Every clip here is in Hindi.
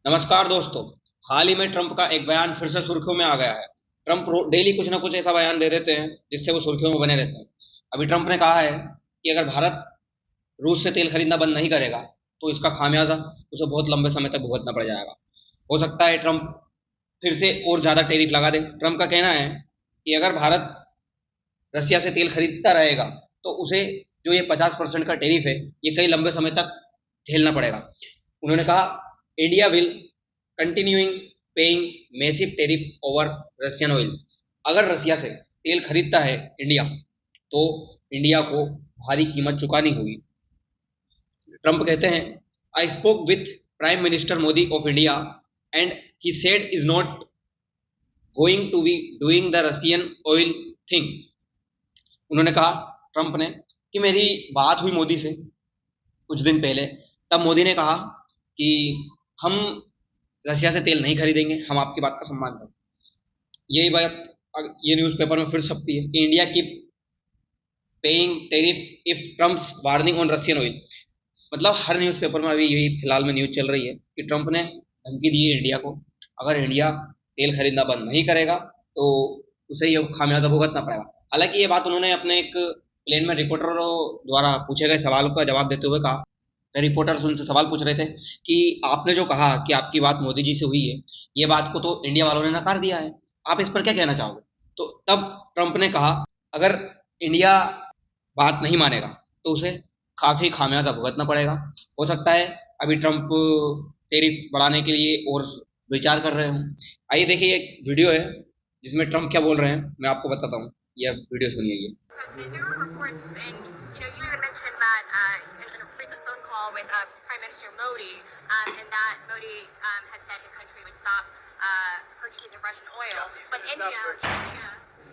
नमस्कार दोस्तों। हाल ही में ट्रंप का एक बयान फिर से सुर्खियों में आ गया है। ट्रंप डेली कुछ ना कुछ ऐसा बयान दे देते हैं जिससे वो सुर्खियों में बने रहते हैं। अभी ट्रंप ने कहा है कि अगर भारत रूस से तेल खरीदना बंद नहीं करेगा तो इसका खामियाजा उसे बहुत लंबे समय तक भुगतना पड़ जाएगा। हो सकता है ट्रंप फिर से और ज्यादा टैरिफ लगा दे। ट्रंप का कहना है कि अगर भारत रसिया से तेल खरीदता रहेगा तो उसे जो ये 50% का टैरिफ है ये कई लंबे समय तक झेलना पड़ेगा। उन्होंने कहा, India will continuing paying massive tariff over Russian oils. अगर रसिया से तेल खरीदता है इंडिया तो इंडिया को भारी कीमत चुकानी होगी। ट्रंप कहते हैं, I spoke with prime minister Modi of India and he said is not going to be doing the Russian oil thing. उन्होंने कहा, ट्रंप ने, कि मेरी बात हुई मोदी से कुछ दिन पहले। तब मोदी ने कहा कि हम रशिया से तेल नहीं खरीदेंगे, हम आपकी बात का सम्मान करें। यही बात ये न्यूज़पेपर में फिर छपती है कि इंडिया की paying tariff if Trump's warning on Russian oil. मतलब हर न्यूज़पेपर में अभी यही फिलहाल में न्यूज़ चल रही है कि ट्रंप ने धमकी दी है इंडिया को, अगर इंडिया तेल खरीदना बंद नहीं करेगा तो उसे ये खामियाजा भुगतना पड़ेगा। हालांकि ये बात उन्होंने अपने एक प्लेन में रिपोर्टरों द्वारा पूछे गए सवाल का जवाब देते हुए कहा। रिपोर्टर्स उनसे सवाल पूछ रहे थे कि आपने जो कहा कि आपकी बात मोदी जी से हुई है, ये बात को तो इंडिया वालों ने नकार दिया है, आप इस पर क्या कहना चाहोगे। तो तब ट्रंप ने कहा, अगर इंडिया बात नहीं मानेगा तो उसे काफी खामियाजा भुगतना पड़ेगा। हो सकता है अभी ट्रंप टैरिफ बढ़ाने के लिए और विचार कर रहे हूँ। आइए देखिए, एक वीडियो है जिसमें ट्रंप क्या बोल रहे हैं, मैं आपको बताता हूँ। यह वीडियो सुनिए ये। President, there were reports, and you even mentioned that in a recent phone call with Prime Minister Modi, and that Modi had said his country would stop purchasing of Russian oil, but India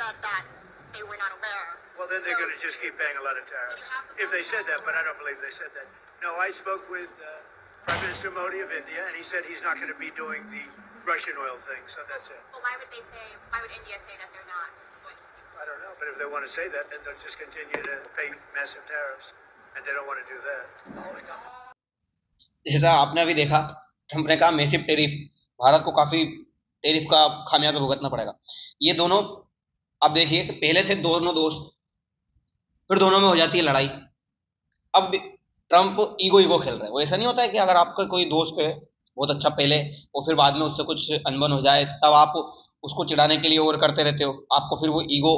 said that they were not aware. Well, then they're going to just keep paying a lot of tariffs. If they said that, but I don't believe they said that. No, I spoke with Prime Minister Modi of India, and he said he's not going to be doing the Russian oil thing, so that's it. Well, why would India say that they're not going to? I don't know, but if they want to say that, then they'll just continue to pay massive tariffs, and they don't want to do that. जैसा आपने अभी देखा, ट्रंप ने कहा मैसिव टैरिफ, भारत को काफी टैरिफ का खामियाजा भुगतना पड़ेगा। ये दोनों, अब देखिए कि पहले थे दोनों दोस्त, फिर दोनों में हो जाती है लड़ाई। अब ट्रंप ईगो ईगो खेल रहे हैं। वो ऐसा नहीं होता है कि अगर आपका कोई दोस्त है बहुत अच्छा पहले और फिर बाद में उससे कुछ अनबन हो जाए तब आप उसको चिढ़ाने के लिए और करते रहते हो, आपको फिर वो ईगो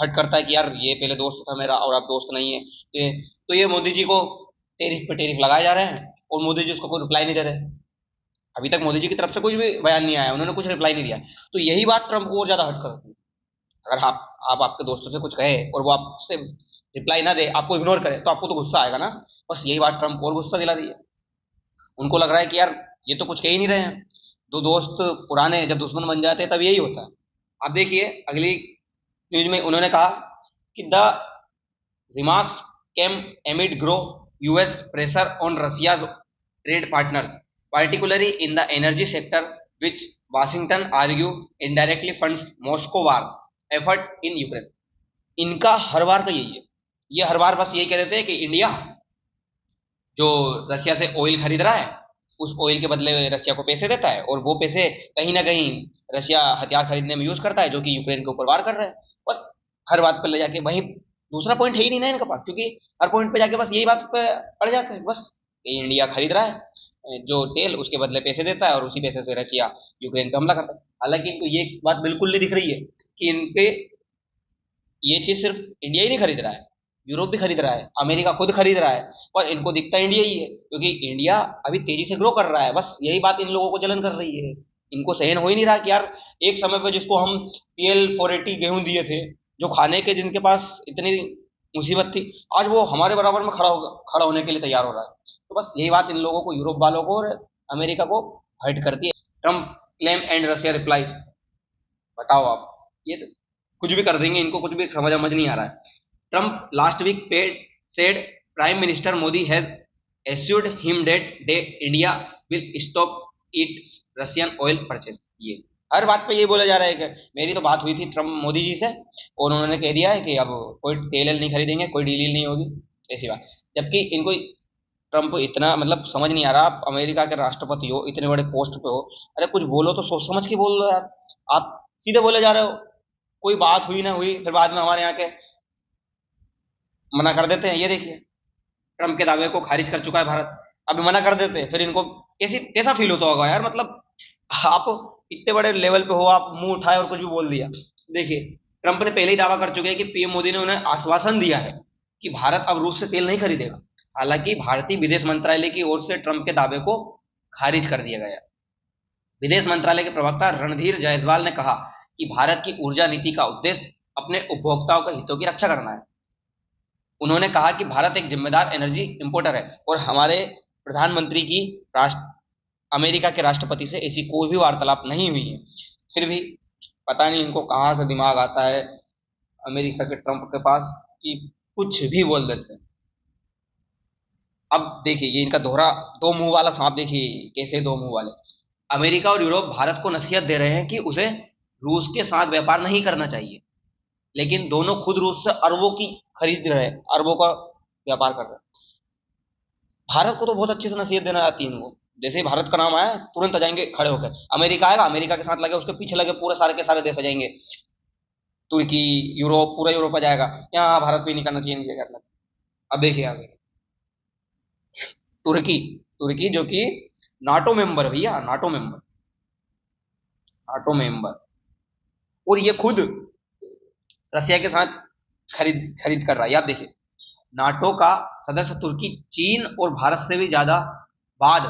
हर्ट करता है कि यार ये पहले दोस्त था मेरा और अब दोस्त नहीं है। तो ये मोदी जी को टेरिफ पे टेरिफ लगाए जा रहे हैं और मोदी जी उसको कोई रिप्लाई नहीं दे रहे। अभी तक मोदी जी की तरफ से कुछ भी बयान नहीं आया, उन्होंने कुछ रिप्लाई नहीं दिया। तो यही बात ट्रंप को और ज्यादा हर्ट करती है। अगर आप आपके दोस्तों से कुछ कहे और वो आपसे रिप्लाई ना दे, आपको इग्नोर करे, तो आपको तो गुस्सा आएगा ना। बस यही बात ट्रंप को और गुस्सा दिला रही है। उनको लग रहा है कि यार ये तो कुछ कह ही नहीं रहे हैं। दो दोस्त पुराने जब दुश्मन बन जाते हैं तब यही होता है। आप देखिए अगली न्यूज में उन्होंने कहा कि the remarks came amid grow US pressure on Russia trade partners particularly in the energy sector which Washington argue indirectly funds Moscow war effort in Ukraine। इनका हर बार का यही है। ये हर बार बस यही कह देते हैं कि इंडिया जो रशिया से ऑयल खरीद रहा है उस ऑयल के बदले रशिया को पैसे देता है और वो पैसे कहीं ना कहीं रशिया हथियार खरीदने में यूज करता है जो कि यूक्रेन के ऊपर वार कर रहा है। बस हर बात पर ले जाके वही, दूसरा पॉइंट है ही नहीं ना इनके पास, क्योंकि हर पॉइंट पे जाके बस यही बात पे अड़ जाते हैं। बस ये इंडिया खरीद रहा है जो तेल, उसके बदले पैसे देता है और उसी पैसे से रशिया यूक्रेन पे हमला करता है। हालांकि इनको ये बात बिल्कुल नहीं दिख रही है कि इनपे ये चीज सिर्फ इंडिया ही नहीं खरीद रहा है, यूरोप भी खरीद रहा है, अमेरिका खुद खरीद रहा है, पर इनको दिखता इंडिया ही है क्योंकि इंडिया अभी तेजी से ग्रो कर रहा है। बस यही बात इन लोगों को जलन कर रही है। इनको सहन हो ही नहीं रहा कि यार एक समय पर जिसको हम PL 480 गेहूं दिए थे, जो खाने के जिनके पास इतनी मुसीबत थी, आज वो हमारे बराबर में खड़ा होने के लिए तैयार हो रहा है। तो बस यही बात इन लोगों को, यूरोप वालों को और अमेरिका को हर्ट करती है। Trump claim and Russia reply. बताओ आप, ये तो कुछ भी कर देंगे, इनको कुछ भी समझ समझ नहीं आ रहा है। Trump last week paid said prime minister Modi has assured him that they India will stop it Russian oil purchase. ये हर बात पे ये बोला जा रहा है कि मेरी तो बात हुई थी ट्रम्प मोदी जी से और उन्होंने कह दिया है कि अब कोई तेल नहीं खरीदेंगे, कोई डील नहीं होगी, ऐसी बात। जबकि इनको ट्रम्प इतना मतलब समझ नहीं आ रहा, आप अमेरिका के राष्ट्रपति हो, इतने बड़े पोस्ट पे हो, अरे कुछ बोलो तो सोच समझ के बोल लो यार। आप सीधे बोले जा रहे हो, कोई बात हुई ना हुई फिर बाद में हमारे यहाँ के मना कर देते हैं। ये देखिए, ट्रम्प के दावे को खारिज कर चुका है भारत, अभी मना कर देते हैं, फिर इनको कैसी कैसा फील होता होगा यार। मतलब आप इतने बड़े लेवल पे हो, आप मुंह उठाए और कुछ भी बोल दिया। देखिए, ट्रम्प ने पहले ही दावा कर चुके हैं कि पीएम मोदी ने उन्हें आश्वासन दिया है कि भारत अब रूस से तेल नहीं खरीदेगा। हालांकि भारतीय विदेश मंत्रालय की ओर से ट्रम्प के दावे को खारिज कर दिया गया। विदेश मंत्रालय के प्रवक्ता रणधीर जायसवाल ने कहा कि भारत की ऊर्जा नीति का उद्देश्य अपने उपभोक्ताओं के हितों की रक्षा करना है। उन्होंने कहा कि भारत एक जिम्मेदार एनर्जी इंपोर्टर है और हमारे प्रधानमंत्री की राष्ट्र अमेरिका के राष्ट्रपति से ऐसी कोई भी वार्तालाप नहीं हुई है। फिर भी पता नहीं इनको कहाँ से दिमाग आता है अमेरिका के ट्रम्प के पास कि कुछ भी बोल देते हैं। अब देखिए, ये इनका दोहरा दो मुंह वाला सांप, देखिए कैसे दो मुंह वाले। अमेरिका और यूरोप भारत को नसीहत दे रहे हैं कि उसे रूस के साथ व्यापार नहीं करना चाहिए, लेकिन दोनों खुद रूस से अरबों की खरीद रहे हैं, अरबों का व्यापार कर रहे हैं। भारत को तो बहुत अच्छे से नसीहत देना आती है इनको, जैसे ही भारत का नाम आया तुरंत आ जाएंगे खड़े होकर। अमेरिका आएगा, अमेरिका के साथ लगे, उसके पीछे लगे पूरे सारे के सारे देश आ जाएंगे, तुर्की, यूरोप, पूरा यूरोप आ जाएगा। यहाँ भारत भी नहीं करना चाहिए, नहीं करना। अब देखिए आगे, तुर्की, तुर्की जो कि नाटो मेंबर है भैया, नाटो मेंबर, नाटो मेंबर, और ये खुद रसिया के साथ खरीद खरीद कर रहा है। आप देखिए, नाटो का सदस्य तुर्की चीन और भारत से भी ज्यादा बाद,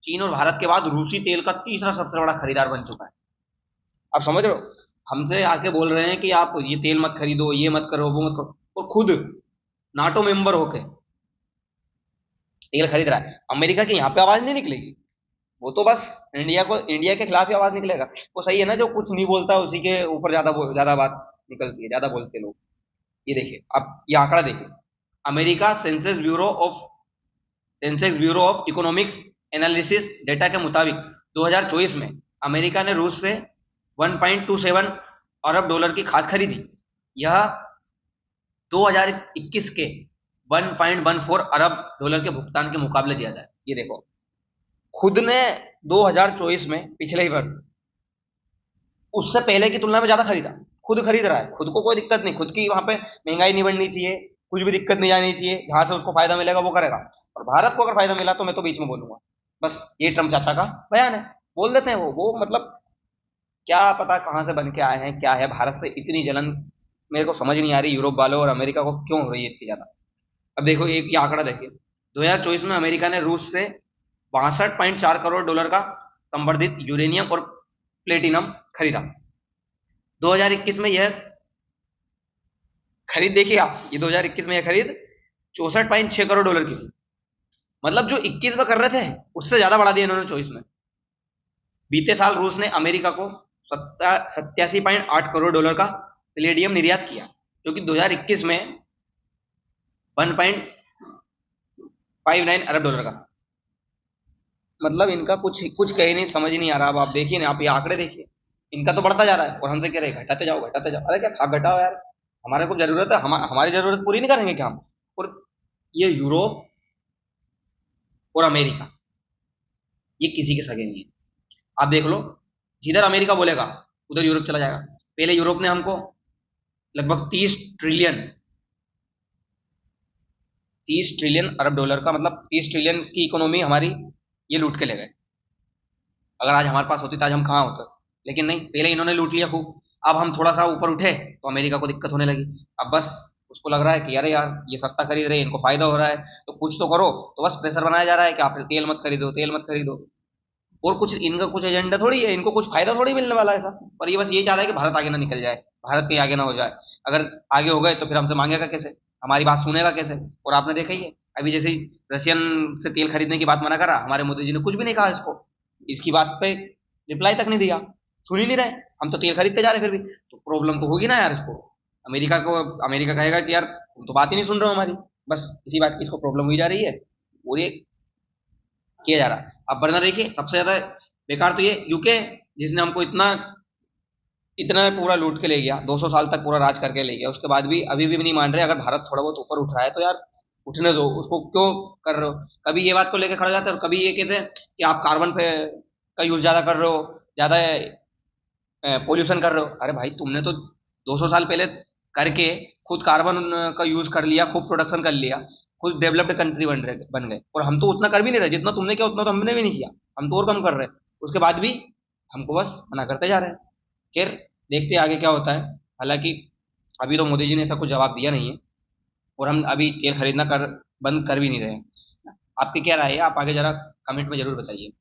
चीन और भारत के बाद रूसी तेल का तीसरा सबसे बड़ा खरीदार बन चुका है। आप समझ रहे हो, हमसे आके बोल रहे हैं कि आप ये तेल मत खरीदो, ये मत करो, वो मत करो, और खुद नाटो मेंबर होके तेल खरीद रहा है। अमेरिका की यहाँ पे आवाज नहीं निकलेगी, वो तो बस इंडिया के खिलाफ ही आवाज निकलेगा। वो सही है ना, जो कुछ नहीं बोलता उसी के ऊपर ज्यादा बात निकलती है, ज्यादा बोलते हैं लोग। ये देखिए, आप ये आंकड़ा देखिए, America Sensex bureau of economics analysis data के मुताबिक 2024 में अमेरिका ने रूस से 1.27 अरब डॉलर की खाद खरीदी। यह 2021 के 1.14 अरब डॉलर के भुगतान के मुकाबले ज्यादा है। ये देखो, खुद ने 2024 में, पिछले ही वर्ष, उससे पहले की तुलना में ज्यादा खरीदा, खुद खरीद रहा है। खुद को कोई दिक्कत नहीं, खुद की वहां पे महंगाई नहीं बढ़नी चाहिए, कुछ भी दिक्कत नहीं आनी चाहिए, जहां से उसको फायदा मिलेगा वो करेगा। और भारत को अगर फायदा मिला तो मैं तो बीच में बोलूंगा। बस ये ट्रम्प चाचा का बयान है, बोल देते हैं वो मतलब क्या पता कहाँ से बन के आए हैं, क्या है भारत से इतनी जलन। मेरे को समझ नहीं आ रही यूरोप वालों और अमेरिका को क्यों हो रही है इतनी ज्यादा। अब देखो, एक ये आंकड़ा देखिए, 2024 में अमेरिका ने रूस से 62.4 करोड़ डॉलर का संवर्धित यूरेनियम और प्लेटिनम खरीदा। 2021 में यह खरीद, देखिए आप, ये 2021 में यह खरीद 64.6 करोड़ डॉलर की थी। मतलब जो 21 में कर रहे थे उससे ज्यादा बढ़ा दिया इन्होंने 24 में। बीते साल रूस ने अमेरिका को 87.8 करोड़ डॉलर का प्लेडियम निर्यात किया, जो कि 2021 में 1.59 अरब डॉलर का। मतलब इनका कुछ कुछ कहीं नहीं, समझ नहीं आ रहा। अब आप देखिए ना, आप ये आंकड़े देखिए, इनका तो बढ़ता जा रहा है और हमसे कह रहे हैं घटाते जाओ घटाते जाओ। अरे क्या खा घटाओ यार, हमारे को जरूरत है, हमारी जरूरत पूरी नहीं करेंगे क्या हम? और ये यूरोप और अमेरिका, ये किसी के सगे नहीं है। आप देख लो, जिधर अमेरिका बोलेगा उधर यूरोप चला जाएगा। पहले यूरोप ने हमको लगभग 30 ट्रिलियन अरब डॉलर का, मतलब 30 ट्रिलियन की इकोनॉमी हमारी ये लूट के ले गए। अगर आज हमारे पास होती तो आज हम कहाँ होते, लेकिन नहीं, पहले इन्होंने लूट लिया खूब। अब हम थोड़ा सा ऊपर उठे तो अमेरिका को दिक्कत होने लगी। अब बस उसको लग रहा है कि अरे यार ये सस्ता खरीद रहे हैं, इनको फायदा हो रहा है, तो कुछ तो करो। तो बस प्रेशर बनाया जा रहा है कि आप तेल मत खरीदो, तेल मत खरीदो। और कुछ इनका कुछ एजेंडा थोड़ी है, इनको कुछ फायदा थोड़ी मिलने वाला है ऐसा। और ये बस ये चाह रहा है कि भारत आगे ना निकल जाए, भारत कहीं आगे ना हो जाए। अगर आगे हो गए तो फिर हमसे मांगेगा कैसे, हमारी बात सुनेगा कैसे? और आपने देखा ही है, अभी जैसे ही रशियन से तेल खरीदने की बात मना करा, हमारे मोदी जी ने कुछ भी नहीं कहा इसको, इसकी बात पे रिप्लाई तक नहीं दिया, सुन ही नहीं रहे। हम तो तेल खरीदते जा रहे फिर भी, तो प्रॉब्लम तो होगी ना यार इसको। अमेरिका कहेगा कि यार तुम तो बात ही नहीं सुन रहे हो हमारी, बस इसी बात की इसको प्रॉब्लम हुई जा रही है, और ये किया जा रहा है। अब वरना देखिए, सबसे ज्यादा बेकार तो ये यूके, जिसने हमको इतना इतना पूरा लूट के ले गया, 200 साल तक पूरा राज करके ले गया, उसके बाद भी अभी भी नहीं मान रहे। अगर भारत थोड़ा बहुत ऊपर उठ रहा है तो यार उठने दो, उसको क्यों कर रहे हो? कभी ये बात को लेकर खड़ा हो जाते हैं और कभी ये कहते हैं कि आप कार्बन पे का यूज ज्यादा कर रहे हो, ज्यादा पोल्यूशन कर रहे हो। अरे भाई, तुमने तो 200 साल पहले करके खुद कार्बन का यूज कर लिया, खूब प्रोडक्शन कर लिया, खुद डेवलप्ड कंट्री बन गए, और हम तो उतना कर भी नहीं रहे जितना तुमने किया, उतना तो हमने भी नहीं किया। हम तो और कम कर रहे हैं, उसके बाद भी हमको बस मना करते जा रहे हैं। खैर, देखते हैं आगे क्या होता है। हालांकि अभी तो मोदी जी ने ऐसा कुछ जवाब दिया नहीं है, और हम अभी तेल खरीदना बंद कर भी नहीं रहे हैं। आपकी क्या राय है? आप आगे जरा कमेंट में जरूर बताइए।